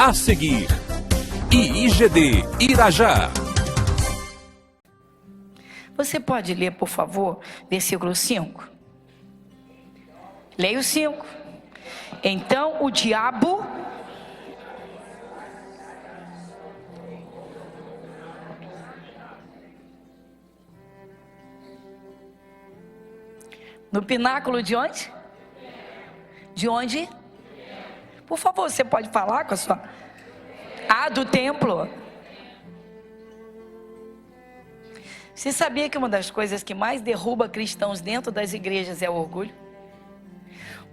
A seguir, IIGD Irajá. Você pode ler, por favor, versículo 5? Leia o 5. Então o diabo no pináculo de onde? De onde? Por favor, você pode falar com a sua... do templo. Você sabia que uma das coisas que mais derruba cristãos dentro das igrejas é o orgulho?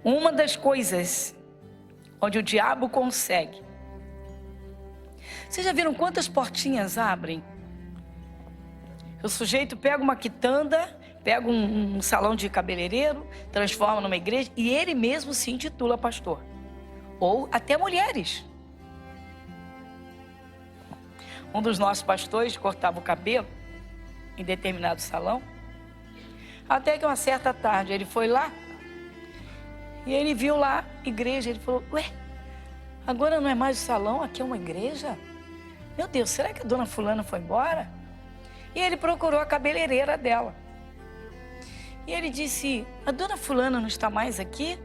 Uma das coisas onde o diabo consegue. Vocês já viram quantas portinhas abrem? O sujeito pega uma quitanda, pega um salão de cabeleireiro, transforma numa igreja e ele mesmo se intitula pastor. Ou até mulheres. Um dos nossos pastores cortava o cabelo em determinado salão. Até que uma certa tarde ele foi lá e ele viu lá igreja. Ele falou: ué, agora não é mais o salão, aqui é uma igreja? Meu Deus, será que a dona fulana foi embora? E ele procurou a cabeleireira dela. E ele disse: a dona fulana não está mais aqui?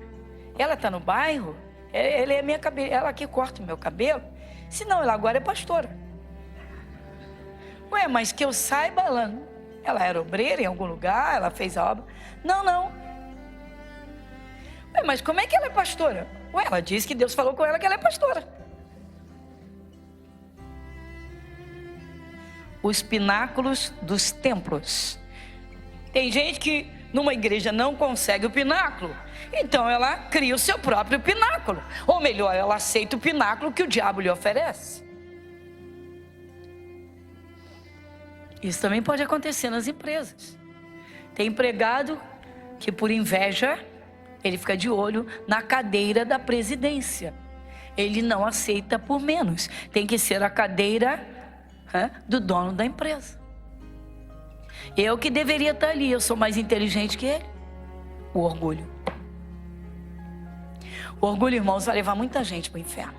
Ela está no bairro? Ela é minha ela que corta o meu cabelo? Se não, ela agora é pastora. Ué, mas que eu saiba, ela era obreira em algum lugar, ela fez a obra. Não. Ué, mas como é que ela é pastora? Ué, ela disse que Deus falou com ela que ela é pastora. Os pináculos dos templos. Tem gente que numa igreja não consegue o pináculo, então ela cria o seu próprio pináculo. Ou melhor, ela aceita o pináculo que o diabo lhe oferece. Isso também pode acontecer nas empresas. Tem empregado que por inveja, ele fica de olho na cadeira da presidência. Ele não aceita por menos. Tem que ser a cadeira do dono da empresa. Eu que deveria estar ali, eu sou mais inteligente que ele. O orgulho. O orgulho, irmãos, vai levar muita gente para o inferno.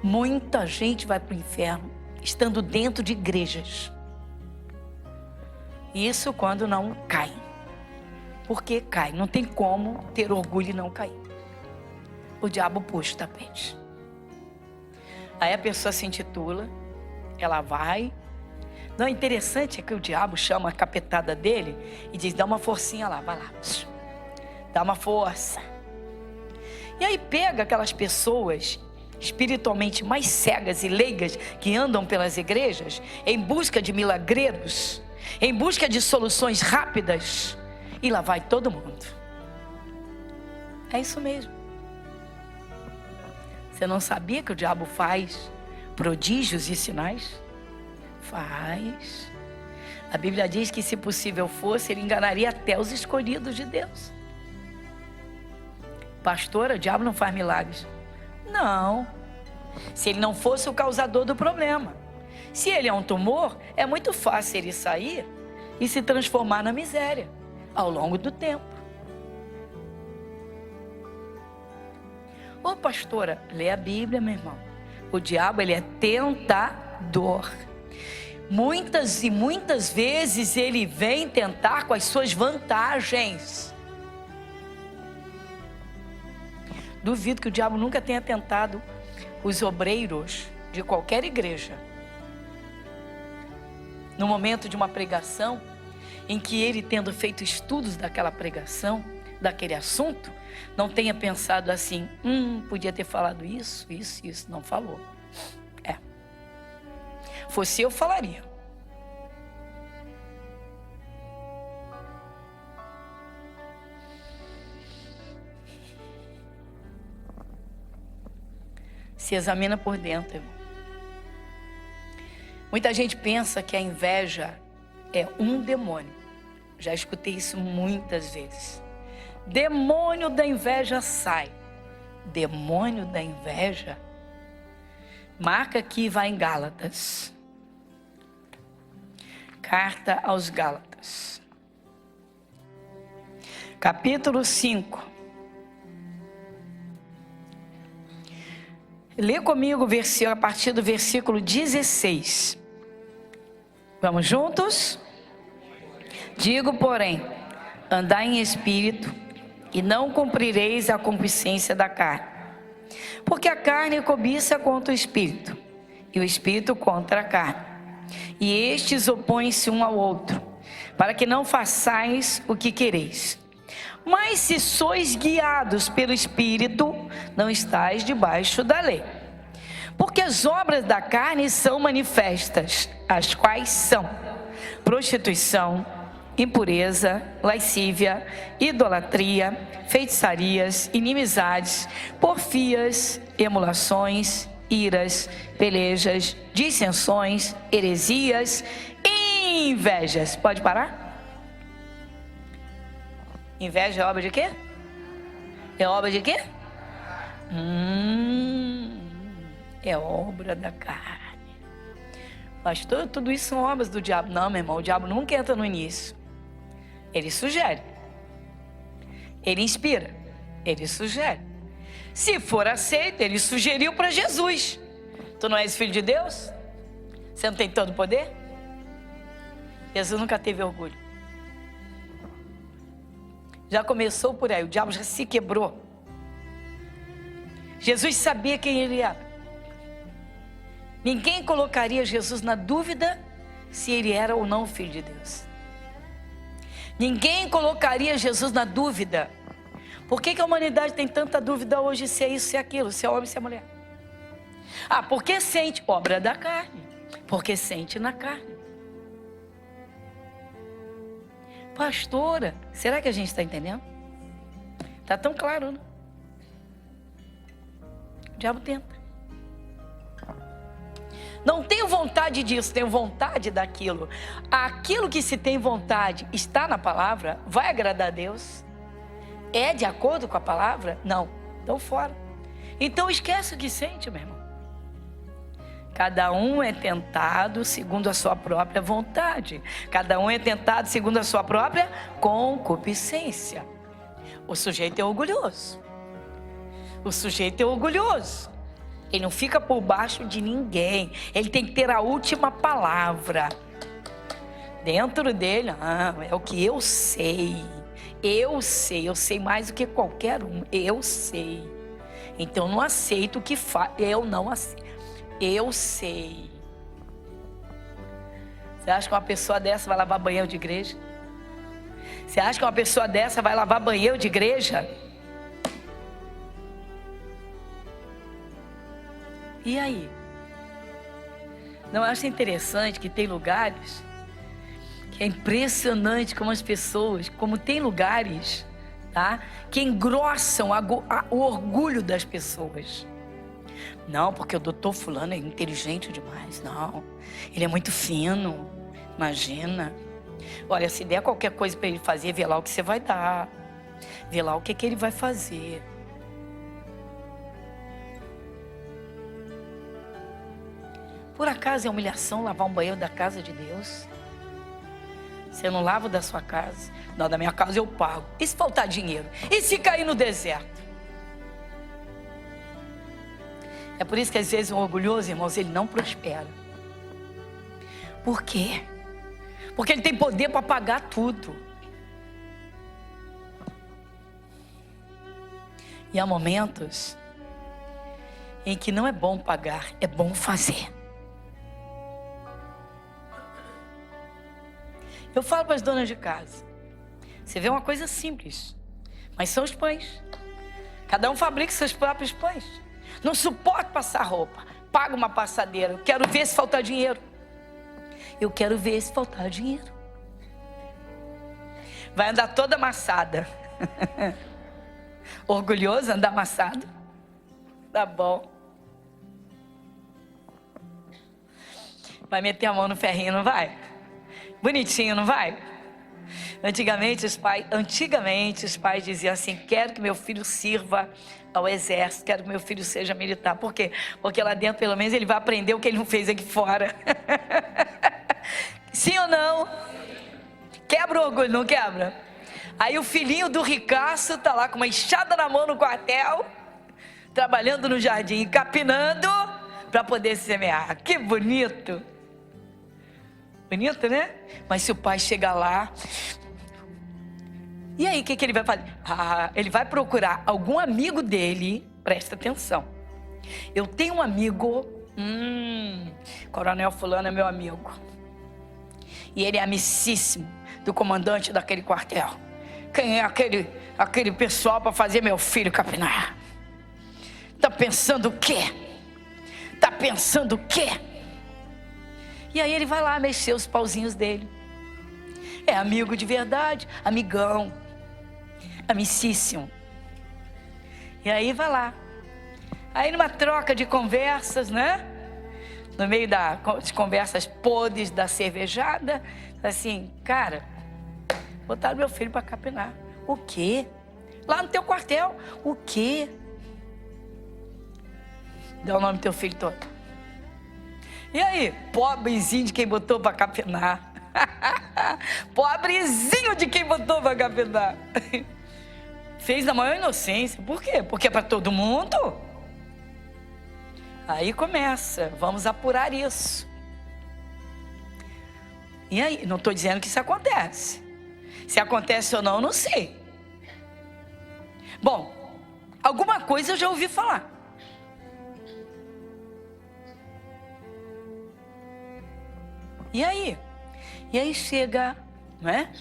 Muita gente vai para o inferno estando dentro de igrejas. Isso quando não cai. Porque cai, não tem como ter orgulho e não cair. O diabo puxa o tapete. Aí a pessoa se intitula, ela vai. Não, interessante é que o diabo chama a capetada dele e diz: dá uma forcinha lá, vai lá, dá uma força. E aí pega aquelas pessoas espiritualmente mais cegas e leigas que andam pelas igrejas em busca de milagreiros, em busca de soluções rápidas, e lá vai todo mundo. É isso mesmo. Você não sabia que o diabo faz prodígios e sinais? Faz. A Bíblia diz que se possível fosse, ele enganaria até os escolhidos de Deus. Pastora, o diabo não faz milagres. Não. Se ele não fosse o causador do problema. Se ele é um tumor, é muito fácil ele sair e se transformar na miséria ao longo do tempo. Ô pastora, lê a Bíblia, meu irmão. O diabo, ele é tentador. Muitas e muitas vezes ele vem tentar com as suas vantagens. Duvido que o diabo nunca tenha tentado os obreiros de qualquer igreja. No momento de uma pregação, em que ele, tendo feito estudos daquela pregação, daquele assunto, não tenha pensado assim: podia ter falado isso. Não falou. Fosse eu, falaria. Se examina por dentro, irmão. Muita gente pensa que a inveja é um demônio. Já escutei isso muitas vezes. Demônio da inveja sai. Demônio da inveja. Marca aqui e vai em Gálatas. Carta aos Gálatas. Capítulo 5. Lê comigo a partir do versículo 16. Vamos juntos? Digo, porém, andai em espírito, e não cumprireis a concupiscência da carne. Porque a carne cobiça contra o espírito, e o espírito contra a carne. E estes opõem-se um ao outro, para que não façais o que quereis. Mas se sois guiados pelo Espírito, não estáis debaixo da lei. Porque as obras da carne são manifestas, as quais são prostituição, impureza, lascívia, idolatria, feitiçarias, inimizades, porfias, emulações, iras, pelejas, dissensões, heresias e invejas. Pode parar? Inveja é obra de quê? É obra de quê? É obra da carne. Pastor, tudo isso são obras do diabo. Não, meu irmão, o diabo nunca entra no início. Ele sugere. Ele inspira. Ele sugere. Se for aceito, ele sugeriu para Jesus. Tu não és filho de Deus? Você não tem todo o poder? Jesus nunca teve orgulho. Já começou por aí, o diabo já se quebrou. Jesus sabia quem ele era. Ninguém colocaria Jesus na dúvida se ele era ou não filho de Deus. Ninguém colocaria Jesus na dúvida. Por que a humanidade tem tanta dúvida hoje se é isso, se é aquilo, se é homem, se é mulher? Ah, porque sente obra da carne. Porque sente na carne. Pastora, será que a gente está entendendo? Está tão claro, né? O diabo tenta. Não tenho vontade disso, tenho vontade daquilo. Aquilo que se tem vontade está na palavra, vai agradar a Deus? É de acordo com a palavra? Não, então fora. Então esquece o que sente, meu irmão. Cada um é tentado segundo a sua própria vontade. Cada um é tentado segundo a sua própria concupiscência. O sujeito é orgulhoso. O sujeito é orgulhoso. Ele não fica por baixo de ninguém. Ele tem que ter a última palavra. Dentro dele, é o que eu sei. Eu sei mais do que qualquer um. Eu sei. Então eu não aceito o que faz. Eu não aceito. Eu sei. Você acha que uma pessoa dessa vai lavar banheiro de igreja? Você acha que uma pessoa dessa vai lavar banheiro de igreja? E aí? Não acha interessante que tem lugares que é impressionante como as pessoas, como tem lugares, tá? Que engrossam o orgulho das pessoas. Não, porque o doutor fulano é inteligente demais. Não, ele é muito fino. Imagina. Olha, se der qualquer coisa para ele fazer, vê lá o que você vai dar. Vê lá o que ele vai fazer. Por acaso é humilhação lavar um banheiro da casa de Deus? Você não lava da sua casa? Não, da minha casa eu pago. E se faltar dinheiro? E se cair no deserto? É por isso que às vezes um orgulhoso, irmãos, ele não prospera. Por quê? Porque ele tem poder para pagar tudo. E há momentos em que não é bom pagar, é bom fazer. Eu falo para as donas de casa. Você vê uma coisa simples, mas são os pães. Cada um fabrica seus próprios pães. Não suporto passar roupa. Paga uma passadeira. Eu quero ver se faltar dinheiro. Eu quero ver se faltar dinheiro. Vai andar toda amassada. Orgulhoso andar amassado? Tá bom. Vai meter a mão no ferrinho, não vai? Bonitinho, não vai? Antigamente os pais diziam assim: quero que meu filho sirva ao exército, quero que meu filho seja militar. Por quê? Porque lá dentro, pelo menos, ele vai aprender o que ele não fez aqui fora. Sim ou não? Quebra o orgulho, não quebra? Aí o filhinho do ricaço tá lá com uma enxada na mão no quartel, trabalhando no jardim, capinando para poder semear. Que bonito! Bonito, né? Mas se o pai chegar lá, e aí o que ele vai fazer? Ele vai procurar algum amigo dele, presta atenção. Eu tenho um amigo, Coronel Fulano é meu amigo. E ele é amicíssimo do comandante daquele quartel. Quem é aquele pessoal para fazer meu filho capinar? Tá pensando o quê? Tá pensando o quê? E aí ele vai lá mexer os pauzinhos dele. É amigo de verdade, amigão, amicíssimo. E aí vai lá. Aí numa troca de conversas, né? No meio das conversas podres da cervejada, assim, cara, botaram meu filho para capinar. O quê? Lá no teu quartel. O quê? Dá o nome do teu filho todo. E aí? Pobrezinho de quem botou para capinar. Pobrezinho de quem botou para capinar. Fez na maior inocência. Por quê? Porque é para todo mundo. Aí começa. Vamos apurar isso. E aí? Não estou dizendo que isso acontece. Se acontece ou não, não sei. Bom, alguma coisa eu já ouvi falar. E aí? E aí chega, não é?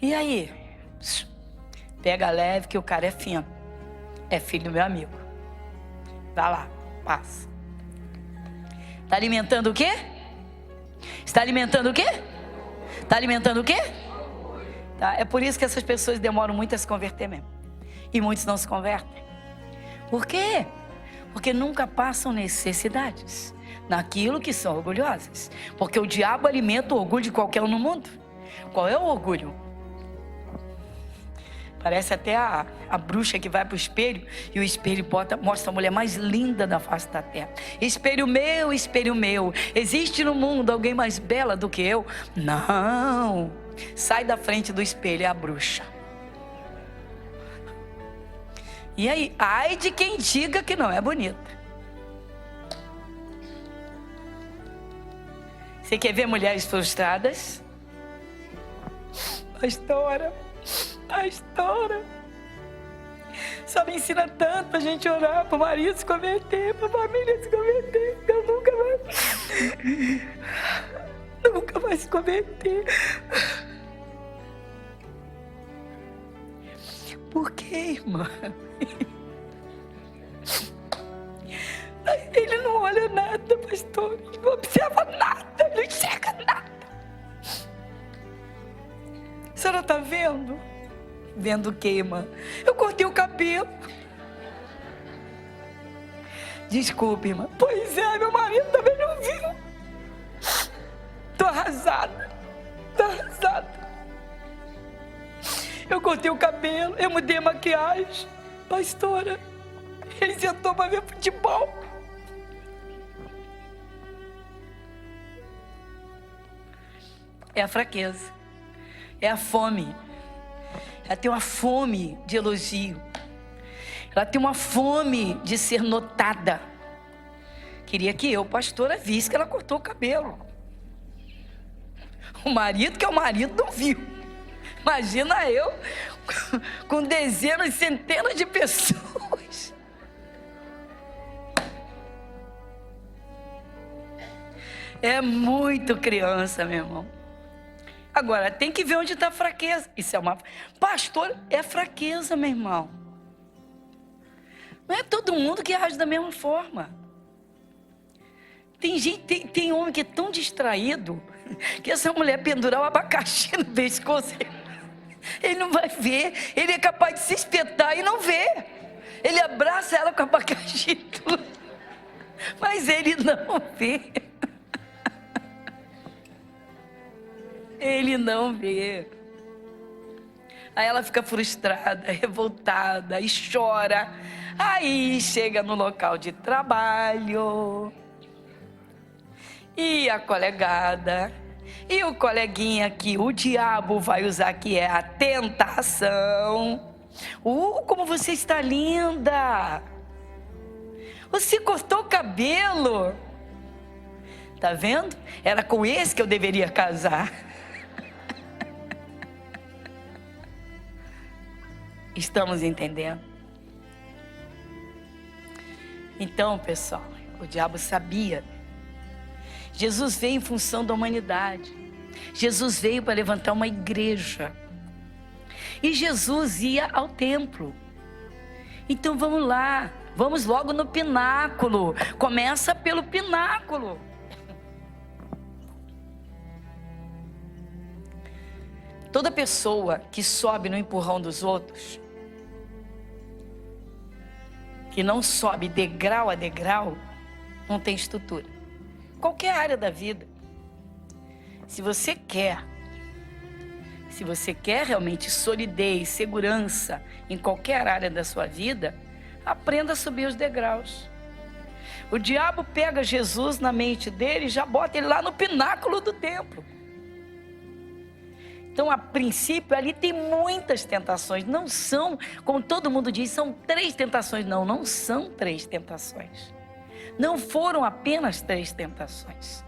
E aí? Pega leve que o cara é fino. É filho do meu amigo. Vai lá, passa. Está alimentando o quê? Está alimentando o quê? Está alimentando o quê? Tá? É por isso que essas pessoas demoram muito a se converter mesmo. E muitos não se convertem. Por quê? Porque nunca passam necessidades naquilo que são orgulhosas. Porque o diabo alimenta o orgulho de qualquer um no mundo. Qual é o orgulho? Parece até a bruxa que vai para o espelho e o espelho mostra a mulher mais linda da face da terra. Espelho meu, espelho meu. Existe no mundo alguém mais bela do que eu? Não. Sai da frente do espelho, é a bruxa. E aí, ai de quem diga que não é bonita. Você quer ver mulheres frustradas? Pastora, só me ensina tanto a gente orar para o marido se converter, para a família se converter. Eu nunca vai se converter. Por quê, irmã? Ele não olha nada, pastor. Ele não observa nada, ele não enxerga nada. A senhora está vendo? Vendo o quê, irmã? Eu cortei o cabelo. Desculpe, irmã. Pois é, meu marido também não viu. Tô arrasada. Eu cortei o cabelo, eu mudei a maquiagem. Pastora, ele sentou para ver futebol. É a fraqueza. É a fome. Ela tem uma fome de elogio. Ela tem uma fome de ser notada. Queria que eu, pastora, visse que ela cortou o cabelo. O marido, que é o marido, não viu. Imagina eu, com dezenas, centenas de pessoas. É muito criança, meu irmão. Agora, tem que ver onde está a fraqueza. Isso é uma... Pastor, é fraqueza, meu irmão. Não é todo mundo que age da mesma forma. Tem gente, tem homem que é tão distraído que essa mulher pendurar o abacaxi no pescoço, ele não vai ver. Ele é capaz de se espetar e não ver. Ele abraça ela com o abacaxi e tudo, mas ele não vê. Ele não vê. Aí ela fica frustrada, revoltada e chora. Aí chega no local de trabalho e a colegada e o coleguinha que o diabo vai usar, que é a tentação. Como você está linda! Você cortou o cabelo! Tá vendo? Era com esse que eu deveria casar. Estamos entendendo? Então, pessoal, o diabo sabia. Jesus veio em função da humanidade. Jesus veio para levantar uma igreja. E Jesus ia ao templo. Então vamos lá, vamos logo no pináculo. Começa pelo pináculo. Toda pessoa que sobe no empurrão dos outros, que não sobe degrau a degrau, não tem estrutura. Qualquer área da vida. Se você quer realmente solidez, segurança em qualquer área da sua vida, aprenda a subir os degraus. O diabo pega Jesus na mente dele e já bota ele lá no pináculo do templo. Então, a princípio, ali tem muitas tentações. Não são, como todo mundo diz, são 3 tentações. Não, não são 3 tentações. Não foram apenas 3 tentações.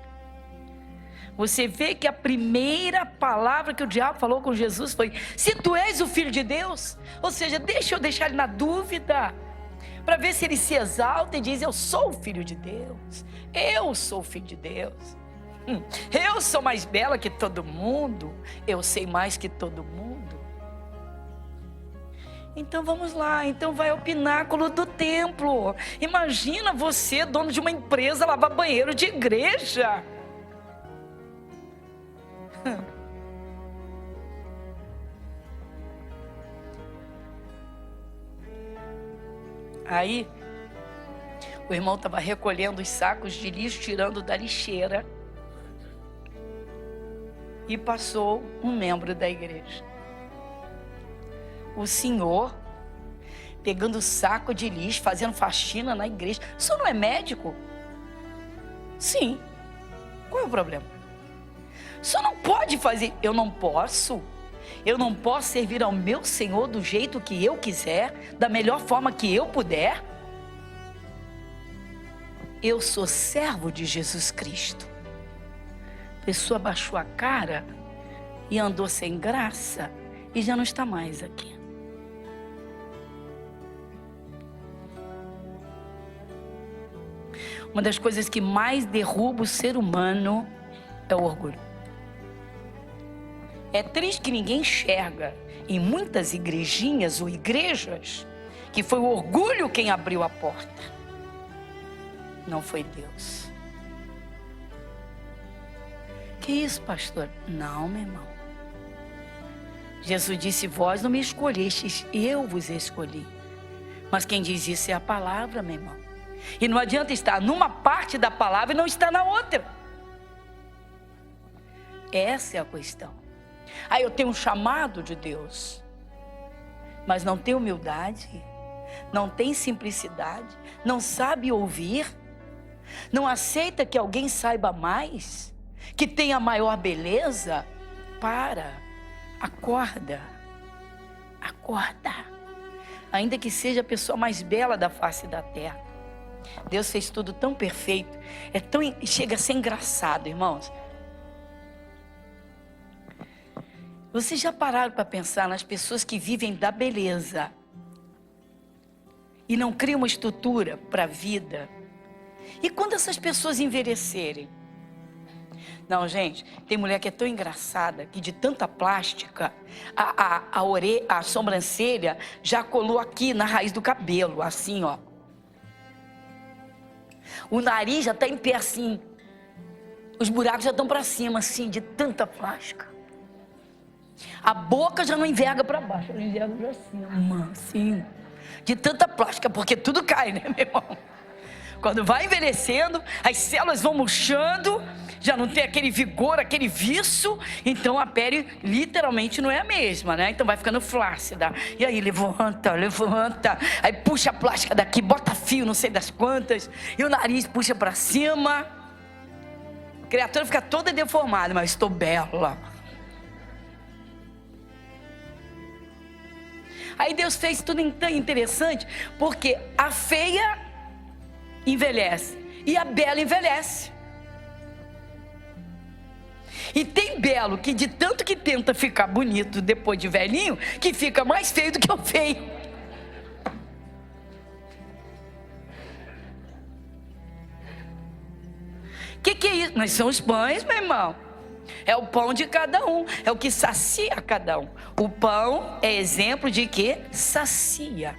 Você vê que a primeira palavra que o diabo falou com Jesus foi: se tu és o Filho de Deus. Ou seja, deixa eu deixar ele na dúvida, para ver se ele se exalta e diz: eu sou o Filho de Deus. Eu sou o Filho de Deus. Eu sou mais bela que todo mundo. Eu sei mais que todo mundo. Então vamos lá. Então vai ao pináculo do templo. Imagina você, dono de uma empresa, lavar banheiro de igreja. Aí o irmão estava recolhendo os sacos de lixo, tirando da lixeira, e passou um membro da igreja. O senhor pegando o saco de lixo, fazendo faxina na igreja. O senhor não é médico? Sim. Qual é o problema? O senhor não pode fazer. Eu não posso servir ao meu Senhor do jeito que eu quiser, da melhor forma que eu puder. Eu sou servo de Jesus Cristo. A pessoa baixou a cara e andou sem graça e já não está mais aqui. Uma das coisas que mais derruba o ser humano é o orgulho. É triste que ninguém enxerga em muitas igrejinhas ou igrejas que foi o orgulho quem abriu a porta. Não foi Deus. Que isso, pastor? Não, meu irmão. Jesus disse: vós não me escolhestes, eu vos escolhi. Mas quem diz isso é a palavra, meu irmão. E não adianta estar numa parte da palavra e não estar na outra. Essa é a questão. Aí eu tenho um chamado de Deus, mas não tem humildade, não tem simplicidade, não sabe ouvir, não aceita que alguém saiba mais, que tenha maior beleza. Acorda, ainda que seja a pessoa mais bela da face da terra. Deus fez tudo tão perfeito, chega a ser engraçado, irmãos. Vocês já pararam para pensar nas pessoas que vivem da beleza e não criam uma estrutura para a vida? E quando essas pessoas envelhecerem? Não, gente, tem mulher que é tão engraçada que de tanta plástica, a sobrancelha já colou aqui na raiz do cabelo, assim, ó. O nariz já está em pé assim. Os buracos já estão para cima, assim, de tanta plástica. A boca já não enverga para baixo, ela enverga para cima, assim. De tanta plástica, porque tudo cai, né, meu irmão? Quando vai envelhecendo, as células vão murchando, já não tem aquele vigor, aquele viço, então a pele literalmente não é a mesma, né? Então vai ficando flácida. E aí levanta, aí puxa a plástica daqui, bota fio, não sei das quantas, e o nariz puxa para cima. A criatura fica toda deformada, mas estou bela. Aí Deus fez tudo tão interessante, porque a feia envelhece e a bela envelhece. E tem belo que de tanto que tenta ficar bonito depois de velhinho, que fica mais feio do que o feio. Que é isso? Nós somos pães, meu irmão. É o pão de cada um, é o que sacia cada um. O pão é exemplo de que sacia.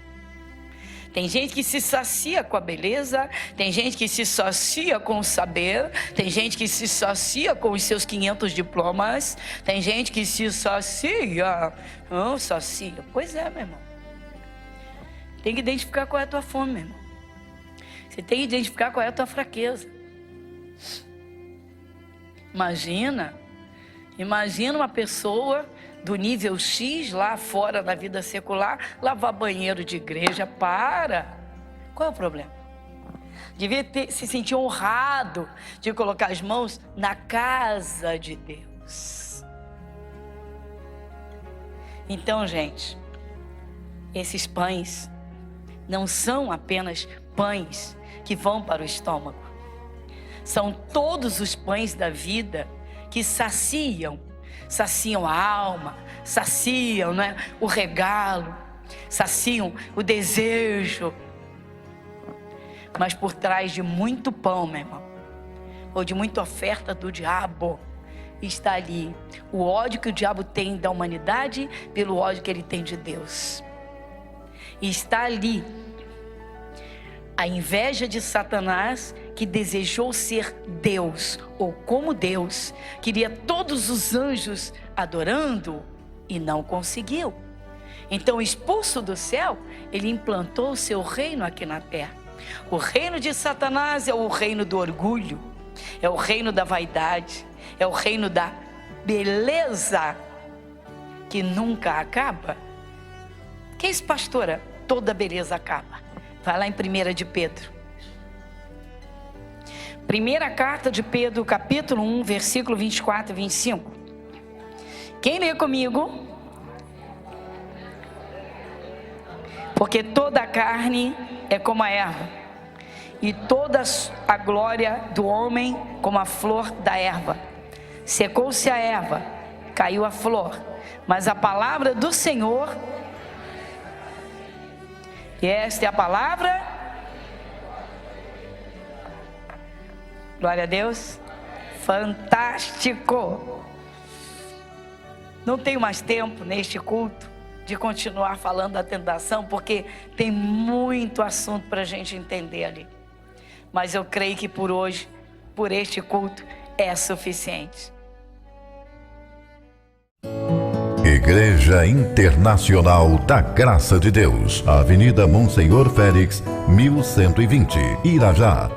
Tem gente que se sacia com a beleza, tem gente que se sacia com o saber, tem gente que se sacia com os seus 500 diplomas, tem gente que se sacia, sacia. Pois é, meu irmão. Tem que identificar qual é a tua fome, meu irmão. Você tem que identificar qual é a tua fraqueza. Imagina uma pessoa do nível X lá fora na vida secular lavar banheiro de igreja. Qual é o problema? Devia se sentir honrado de colocar as mãos na casa de Deus. Então, gente, esses pães não são apenas pães que vão para o estômago. São todos os pães da vida que saciam a alma, saciam, né, o regalo, saciam o desejo. Mas por trás de muito pão, meu irmão, ou de muita oferta do diabo, está ali o ódio que o diabo tem da humanidade pelo ódio que ele tem de Deus. E está ali a inveja de Satanás, que desejou ser Deus, ou como Deus, queria todos os anjos adorando e não conseguiu. Então, expulso do céu, ele implantou o seu reino aqui na terra. O reino de Satanás é o reino do orgulho, é o reino da vaidade, é o reino da beleza que nunca acaba. Que é isso, pastora? Toda beleza acaba. Vai lá em 1 de Pedro. Primeira carta de Pedro, capítulo 1, versículo 24 e 25. Quem lê comigo? Porque toda a carne é como a erva, e toda a glória do homem como a flor da erva. Secou-se a erva, caiu a flor, mas a palavra do Senhor, e esta é a palavra. Glória a Deus. Fantástico. Não tenho mais tempo neste culto de continuar falando da tentação, porque tem muito assunto para a gente entender ali. Mas eu creio que por hoje, por este culto, é suficiente. Igreja Internacional da Graça de Deus, Avenida Monsenhor Félix, 1120, Irajá.